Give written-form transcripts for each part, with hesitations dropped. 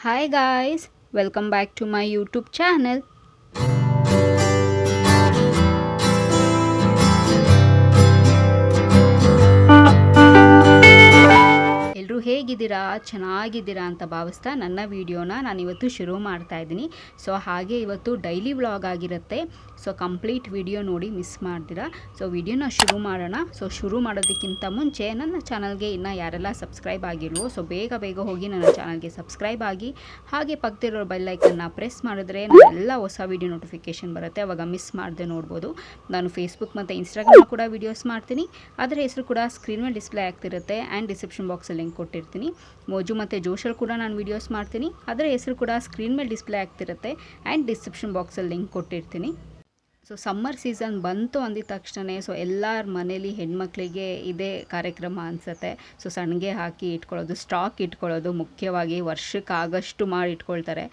Hi guys, welcome back to my YouTube channel. ಎಲ್ಲರೂ ಹೇಗಿದ್ದೀರಾ, ಚೆನ್ನಾಗಿದ್ದೀರಾ ಅಂತ ಭಾವಿಸ್ತಾ ನನ್ನ ವೀಡಿಯೋನ ನಾನಿವತ್ತು ಶುರು ಮಾಡ್ತಾ ಇದ್ದೀನಿ. ಸೊ ಹಾಗೆ ಇವತ್ತು ಡೈಲಿ ವ್ಲಾಗ್ ಆಗಿರುತ್ತೆ. ಸೊ ಕಂಪ್ಲೀಟ್ ವಿಡಿಯೋ ನೋಡಿ ಮಿಸ್ ಮಾಡ್ತೀರಾ. ಸೊ ವಿಡಿಯೋನ ಶುರು ಮಾಡೋಣ. ಸೊ ಶುರು ಮಾಡೋದಕ್ಕಿಂತ ಮುಂಚೆ ನನ್ನ ಚಾನಲ್ಗೆ ಇನ್ನೂ ಯಾರೆಲ್ಲ ಸಬ್ಸ್ಕ್ರೈಬ್ ಆಗಿಲ್ವೋ ಸೊ ಬೇಗ ಹೋಗಿ ನನ್ನ ಚಾನಲ್ಗೆ ಸಬ್ಸ್ಕ್ರೈಬ್ ಆಗಿ, ಹಾಗೆ ಪಕ್ಕದಲ್ಲಿರೋ ಬೆಲ್ ಐಕನ್ನ ಪ್ರೆಸ್ ಮಾಡಿದ್ರೆ ಎಲ್ಲ ಹೊಸ ವೀಡಿಯೋ ನೋಟಿಫಿಕೇಷನ್ ಬರುತ್ತೆ. ಅವಾಗ ಮಿಸ್ ಮಾಡದೆ ನೋಡ್ಬೋದು. ನಾನು ಫೇಸ್ಬುಕ್ ಮತ್ತು ಇನ್ಸ್ಟಾಗ್ರಾಮ್ ಕೂಡ ವೀಡಿಯೋಸ್ ಮಾಡ್ತೀನಿ. ಅದರ ಹೆಸರು ಕೂಡ ಸ್ಕ್ರೀನ್ ಮೇಲೆ ಡಿಸ್ಪ್ಲೇ ಆಗ್ತಿರುತ್ತೆ ಆ್ಯಂಡ್ ಡಿಸ್ಕ್ರಿಪ್ಷನ್ ಬಾಕ್ಸಲ್ಲಿ ಲಿಂಕ್ ಕೊಟ್ಟಿರ್ತೀನಿ. ಮೋಜು ಮತ್ತು ಜೋಶಲ್ಲಿ ಕೂಡ ನಾನು ವೀಡಿಯೋಸ್ ಮಾಡ್ತೀನಿ. ಅದರ ಹೆಸರು ಕೂಡ ಸ್ಕ್ರೀನ್ ಮೇಲೆ ಡಿಸ್ಪ್ಲೇ ಆಗ್ತಿರುತ್ತೆ ಆ್ಯಂಡ್ ಡಿಸ್ಕ್ರಿಪ್ಷನ್ ಬಾಕ್ಸಲ್ಲಿ ಲಿಂಕ್ ಕೊಟ್ಟಿರ್ತೀನಿ. ಸೊ ಸಮ್ಮರ್ ಸೀಸನ್ ಬಂತು ಅಂದಿದ ತಕ್ಷಣ ಸೊ ಎಲ್ಲರ ಮನೇಲಿ ಹೆಣ್ಮಕ್ಳಿಗೆ ಇದೇ ಕಾರ್ಯಕ್ರಮ ಅನಿಸುತ್ತೆ. ಸೊ ಸಣ್ಣಿಗೆ ಹಾಕಿ ಇಟ್ಕೊಳ್ಳೋದು, ಸ್ಟಾಕ್ ಇಟ್ಕೊಳ್ಳೋದು, ಮುಖ್ಯವಾಗಿ ವರ್ಷಕ್ಕೆ ಆಗಷ್ಟು ಮಾಡಿ ಇಟ್ಕೊಳ್ತಾರೆ.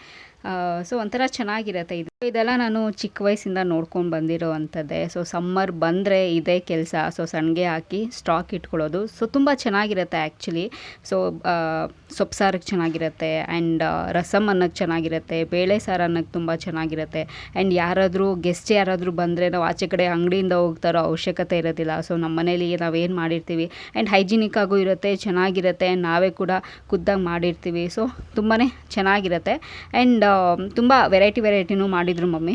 ಸೊ ಒಂಥರ ಚೆನ್ನಾಗಿರುತ್ತೆ. ಇದೆಲ್ಲ ನಾನು ಚಿಕ್ಕ ವಯಸ್ಸಿಂದ ನೋಡ್ಕೊಂಡು ಬಂದಿರೋ ಅಂಥದ್ದೇ. ಸೊ ಸಮ್ಮರ್ ಬಂದರೆ ಇದೇ ಕೆಲಸ. ಸೊ ಸಣ್ಣಗೆ ಹಾಕಿ ಸ್ಟಾಕ್ ಇಟ್ಕೊಳ್ಳೋದು. ಸೊ ತುಂಬ ಚೆನ್ನಾಗಿರುತ್ತೆ ಆ್ಯಕ್ಚುಲಿ. ಸೊ ಸೊಪ್ಪು ಸಾರಿಗೆ ಚೆನ್ನಾಗಿರುತ್ತೆ ಆ್ಯಂಡ್ ರಸಮ್ ಅನ್ನಕ್ಕೆ ಚೆನ್ನಾಗಿರುತ್ತೆ, ಬೇಳೆ ಸಾರು ಅನ್ನಕ್ಕೆ ತುಂಬ ಚೆನ್ನಾಗಿರುತ್ತೆ. ಆ್ಯಂಡ್ ಯಾರಾದರೂ ಗೆಸ್ಟ್ ಯಾರಾದರೂ ಬಂದರೆ ನಾವು ಆಚೆ ಕಡೆ ಅಂಗಡಿಯಿಂದ ಹೋಗ್ತಾರೋ ಅವಶ್ಯಕತೆ ಇರೋದಿಲ್ಲ. ಸೊ ನಮ್ಮ ಮನೇಲಿ ನಾವೇನು ಮಾಡಿರ್ತೀವಿ ಆ್ಯಂಡ್ ಹೈಜಿನಿಕ್ ಆಗೂ ಇರುತ್ತೆ, ಚೆನ್ನಾಗಿರುತ್ತೆ. ನಾವೇ ಕೂಡ ಖುದ್ದಾಗಿ ಮಾಡಿರ್ತೀವಿ. ಸೊ ತುಂಬಾ ಚೆನ್ನಾಗಿರುತ್ತೆ. ಆ್ಯಂಡ್ ತುಂಬ ವೆರೈಟಿನೂ ಮಾಡಿದರು ಮಮ್ಮಿ.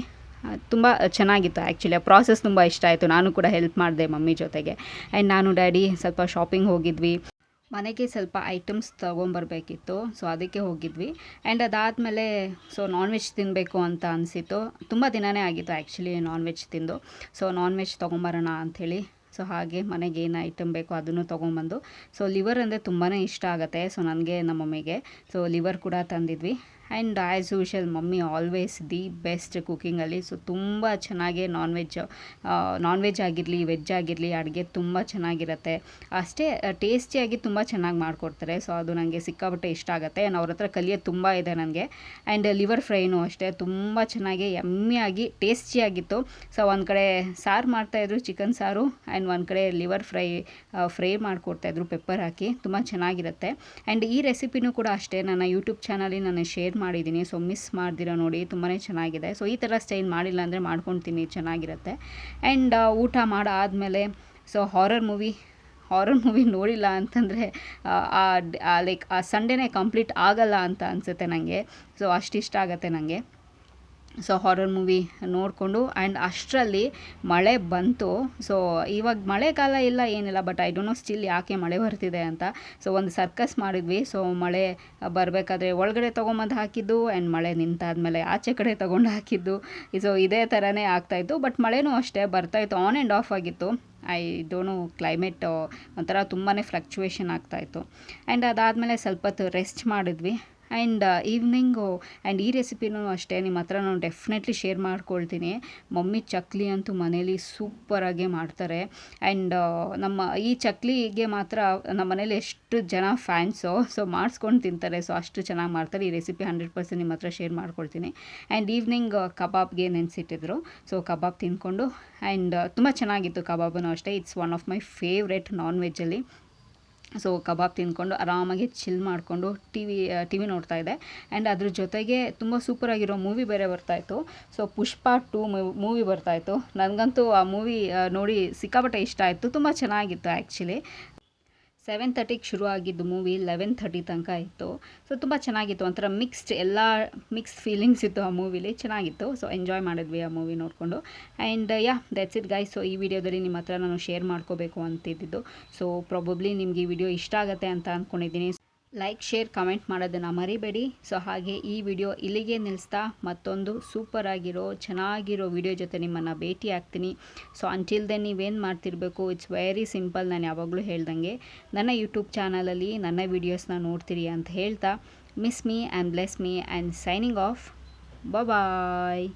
ತುಂಬ ಚೆನ್ನಾಗಿತ್ತು ಆ್ಯಕ್ಚುಲಿ. ಆ ಪ್ರಾಸೆಸ್ ತುಂಬ ಇಷ್ಟ ಆಯಿತು. ನಾನು ಕೂಡ ಹೆಲ್ಪ್ ಮಾಡಿದೆ ಮಮ್ಮಿ ಜೊತೆಗೆ. ಆ್ಯಂಡ್ ನಾನು ಡ್ಯಾಡಿ ಸ್ವಲ್ಪ ಶಾಪಿಂಗ್ ಹೋಗಿದ್ವಿ. ಮನೆಗೆ ಸ್ವಲ್ಪ ಐಟಮ್ಸ್ ತೊಗೊಂಬರ್ಬೇಕಿತ್ತು. ಸೊ ಅದಕ್ಕೆ ಹೋಗಿದ್ವಿ. ಆ್ಯಂಡ್ ಅದಾದಮೇಲೆ ಸೊ ನಾನ್ ವೆಜ್ ತಿನ್ನಬೇಕು ಅಂತ ಅನಿಸಿತ್ತು. ತುಂಬ ದಿನವೇ ಆಗಿತ್ತು ಆ್ಯಕ್ಚುಲಿ ನಾನ್ ವೆಜ್ ತಿಂದು. ಸೊ ನಾನ್ ವೆಜ್ ತೊಗೊಂಬರೋಣ ಅಂಥೇಳಿ ಸೊ ಹಾಗೆ ಮನೆಗೆ ಏನು ಐಟಮ್ ಬೇಕೋ ಅದನ್ನು ತೊಗೊಂಬಂದು, ಸೊ ಲಿವರ್ ಅಂದರೆ ತುಂಬಾ ಇಷ್ಟ ಆಗುತ್ತೆ. ಸೊ ನನಗೆ ನಮ್ಮ ಮಮ್ಮಿಗೆ ಸೊ ಲಿವರ್ ಕೂಡ ತಂದಿದ್ವಿ. And as usual mummy always the best ಕುಕ್ಕಿಂಗಲ್ಲಿ. ಸೊ ತುಂಬ ಚೆನ್ನಾಗಿ ನಾನ್ ವೆಜ್ ಆಗಿರಲಿ ವೆಜ್ ಆಗಿರಲಿ ಅಡುಗೆ ತುಂಬ ಚೆನ್ನಾಗಿರುತ್ತೆ. ಅಷ್ಟೇ ಟೇಸ್ಟಿಯಾಗಿ ತುಂಬ ಚೆನ್ನಾಗಿ ಮಾಡಿಕೊಡ್ತಾರೆ. ಸೊ ಅದು ನನಗೆ ಸಿಕ್ಕಾಪಟ್ಟೆ ಇಷ್ಟ ಆಗುತ್ತೆ. ಅವ್ರ ಹತ್ರ ಕಲಿಯೋದು ತುಂಬ ಇದೆ ನನಗೆ. ಆ್ಯಂಡ್ ಲಿವರ್ ಫ್ರೈನೂ ಅಷ್ಟೇ ತುಂಬ ಚೆನ್ನಾಗಿ ಯಮ್ಮಿಯಾಗಿ ಟೇಸ್ಟಿಯಾಗಿತ್ತು. ಸೊ ಒಂದು ಕಡೆ ಸಾರು ಮಾಡ್ತಾಯಿದ್ರು, ಚಿಕನ್ ಸಾರು, ಆ್ಯಂಡ್ ಒಂದು ಕಡೆ ಲಿವರ್ ಫ್ರೈ ಮಾಡಿಕೊಡ್ತಾಯಿದ್ರು ಪೆಪ್ಪರ್ ಹಾಕಿ. ತುಂಬ ಚೆನ್ನಾಗಿರುತ್ತೆ. ಆ್ಯಂಡ್ ಈ ರೆಸಿಪಿನೂ ಕೂಡ ಅಷ್ಟೇ ನನ್ನ ಯೂಟ್ಯೂಬ್ ಚಾನಲಲ್ಲಿ ನಾನು ಶೇರ್ ಮಾಡಿದ್ದೀನಿ. ಸೊ ಮಿಸ್ ಮಾಡ್ದಿರೋ ನೋಡಿ, ತುಂಬಾ ಚೆನ್ನಾಗಿದೆ. ಸೊ ಈ ಥರ ಸ್ಟೈಲ್ ಮಾಡಿಲ್ಲ ಅಂದರೆ ಮಾಡ್ಕೊಳ್ತೀನಿ, ಚೆನ್ನಾಗಿರುತ್ತೆ. ಆ್ಯಂಡ್ ಊಟ ಮಾಡಾದಮೇಲೆ ಸೊ ಹಾರರ್ ಮೂವಿ ನೋಡಿಲ್ಲ ಅಂತಂದರೆ ಲೈಕ್ ಆ ಸಂಡೇನೇ ಕಂಪ್ಲೀಟ್ ಆಗಲ್ಲ ಅಂತ ಅನಿಸುತ್ತೆ ನನಗೆ. ಸೊ ಅಷ್ಟಿಷ್ಟ ಆಗುತ್ತೆ ನನಗೆ. ಸೊ ಹಾರರ್ ಮೂವಿ ನೋಡಿಕೊಂಡು ಆ್ಯಂಡ್ ಅಷ್ಟರಲ್ಲಿ ಮಳೆ ಬಂತು. ಸೊ ಇವಾಗ ಮಳೆಗಾಲ ಇಲ್ಲ ಏನಿಲ್ಲ, but I don't know still ಯಾಕೆ ಮಳೆ ಬರ್ತಿದೆ ಅಂತ. ಸೊ ಒಂದು ಸರ್ಕಸ್ ಮಾಡಿದ್ವಿ. ಸೊ ಮಳೆ ಬರಬೇಕಾದ್ರೆ ಒಳಗಡೆ ತೊಗೊಂಬಂದು ಹಾಕಿದ್ದು ಆ್ಯಂಡ್ ಮಳೆ ನಿಂತಾದ್ಮೇಲೆ ಆಚೆ ಕಡೆ ತೊಗೊಂಡು ಹಾಕಿದ್ದು. ಸೊ ಇದೇ ಥರನೇ ಆಗ್ತಾಯಿತ್ತು. ಬಟ್ ಮಳೆನೂ ಅಷ್ಟೇ ಬರ್ತಾಯಿತ್ತು, ಆನ್ ಆ್ಯಂಡ್ ಆಫ್ ಆಗಿತ್ತು. ಐ ಡೋಂಟ್ ನೋ, ಕ್ಲೈಮೇಟ್ ಒಂಥರ ತುಂಬಾ ಫ್ಲಕ್ಚುವೇಷನ್ ಆಗ್ತಾಯಿತ್ತು. ಆ್ಯಂಡ್ ಅದಾದಮೇಲೆ ಸ್ವಲ್ಪ ಹೊತ್ತು ರೆಸ್ಟ್ ಮಾಡಿದ್ವಿ. ಆ್ಯಂಡ್ ಈವ್ನಿಂಗು ಆ್ಯಂಡ್ ಈ ರೆಸಿಪಿನೂ ಅಷ್ಟೇ ನಿಮ್ಮ ಹತ್ರ ನಾನು ಡೆಫಿನೆಟ್ಲಿ ಶೇರ್ ಮಾಡ್ಕೊಳ್ತೀನಿ. ಮಮ್ಮಿ ಚಕ್ಲಿ ಅಂತೂ ಮನೇಲಿ ಸೂಪರಾಗೆ ಮಾಡ್ತಾರೆ. ಆ್ಯಂಡ್ ನಮ್ಮ ಈ ಚಕ್ಲಿಗೆ ಮಾತ್ರ ನಮ್ಮ ಮನೇಲಿ ಎಷ್ಟು ಜನ ಫ್ಯಾನ್ಸು. ಸೊ ಮಾಡಿಸ್ಕೊಂಡು ತಿಂತಾರೆ. ಸೊ ಅಷ್ಟು ಚೆನ್ನಾಗಿ ಮಾಡ್ತಾರೆ. ಈ ರೆಸಿಪಿ 100% ನಿಮ್ಮ ಹತ್ರ ಶೇರ್ ಮಾಡ್ಕೊಳ್ತೀನಿ. ಆ್ಯಂಡ್ ಈವ್ನಿಂಗ್ ಕಬಾಬ್ಗೆ ನೆನೆಸಿಟ್ಟಿದ್ರು. ಸೊ ಕಬಾಬ್ ತಿಂದ್ಕೊಂಡು ಆ್ಯಂಡ್ ತುಂಬ ಚೆನ್ನಾಗಿತ್ತು ಕಬಾಬೂ ಅಷ್ಟೇ. It's one of my favourite non ವೆಜ್ಜಲ್ಲಿ. ಸೊ ಕಬಾಬ್ ತಿಂದ್ಕೊಂಡು ಆರಾಮಾಗಿ ಚಿಲ್ ಮಾಡಿಕೊಂಡು ಟಿ ವಿ ನೋಡ್ತಾ ಇದ್ದೆ. ಆ್ಯಂಡ್ ಅದ್ರ ಜೊತೆಗೆ ತುಂಬ ಸೂಪರಾಗಿರೋ ಮೂವಿ ಬೇರೆ ಬರ್ತಾಯಿತ್ತು. ಸೊ ಪುಷ್ಪ 2 ಮೂವಿ ಬರ್ತಾಯಿತ್ತು. ನನಗಂತೂ ಆ ಮೂವಿ ನೋಡಿ ಸಿಕ್ಕಾಪಟ್ಟೆ ಇಷ್ಟ ಆಯಿತು. ತುಂಬ ಚೆನ್ನಾಗಿತ್ತು ಆ್ಯಕ್ಚುಲಿ. 7:30ಗೆ ಶುರು ಆಗಿದ್ದು ಮೂವಿ 11:30 ತನಕ ಇತ್ತು. ಸೊ ತುಂಬ ಚೆನ್ನಾಗಿತ್ತು. ಒಂಥರ ಮಿಕ್ಸ್ಡ್ ಫೀಲಿಂಗ್ಸ್ ಇತ್ತು ಆ ಮೂವಿಲಿ. ಚೆನ್ನಾಗಿತ್ತು. ಸೊ ಎಂಜಾಯ್ ಮಾಡಿದ್ವಿ ಆ ಮೂವಿ ನೋಡಿಕೊಂಡು. And that's it guys. So ಈ ವಿಡಿಯೋದಲ್ಲಿ ನಿಮ್ಮ ಹತ್ರ ನಾನು ಶೇರ್ ಮಾಡ್ಕೋಬೇಕು ಅಂತಿದ್ದು. ಸೊ ಪ್ರಾಬಬ್ಲಿ ನಿಮ್ಗೆ ಈ ವಿಡಿಯೋ ಇಷ್ಟ ಆಗುತ್ತೆ ಅಂತ ಅಂದ್ಕೊಂಡಿದ್ದೀನಿ. ಲೈಕ್, ಶೇರ್, ಕಮೆಂಟ್ ಮಾಡೋದನ್ನು ಮರಿಬೇಡಿ. ಸೊ ಹಾಗೆ ಈ ವಿಡಿಯೋ ಇಲ್ಲಿಗೆ ನಿಲ್ಲಿಸ್ತಾ ಮತ್ತೊಂದು ಸೂಪರಾಗಿರೋ ಚೆನ್ನಾಗಿರೋ ವಿಡಿಯೋ ಜೊತೆ ನಿಮ್ಮನ್ನು ಭೇಟಿ ಆಗ್ತೀನಿ. ಸೊ ಅಂಟಿಲ್ ದೆನ್ ನೀವೇನು ಮಾಡ್ತಿರಬೇಕು, ಇಟ್ಸ್ ವೆರಿ ಸಿಂಪಲ್. ನಾನು ಯಾವಾಗಲೂ ಹೇಳ್ದಂಗೆ ನನ್ನ ಯೂಟ್ಯೂಬ್ ಚಾನಲಲ್ಲಿ ನನ್ನ ವೀಡಿಯೋಸ್ನ ನೋಡ್ತೀರಿ ಅಂತ ಹೇಳ್ತಾ miss me and bless me and signing off. Bye.